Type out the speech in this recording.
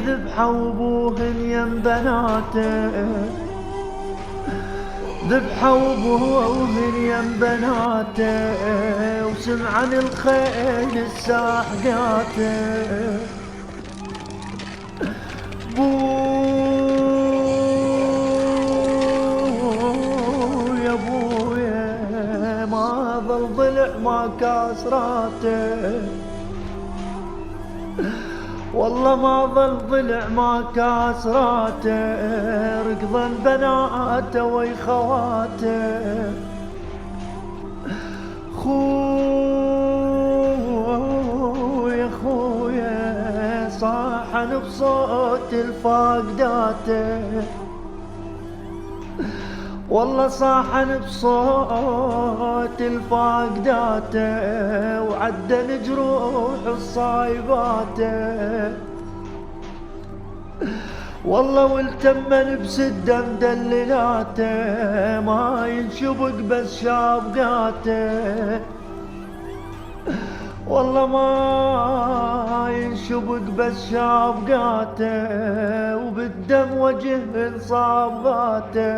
ذبحوا ابوهن يم بناته، ذبحوا ابوهن يم بناته، وسمعن الخيل الساحقاته. بويا بويا ما ظل ضلع ما كاسراته، والله ما ظل ضلع ما كاسراته، ركضن بناته وي خواته. خويا خويا صاحن بصوت الفاقداته، والله صاحن بصوت الفاقداته، وعدل جروح الصايباته. والله والتمن بسده مدللاته، ما ينشبك بس شابقاته، والله ما ينشبك بس شابقاته، وبالدم وجه صابغاته.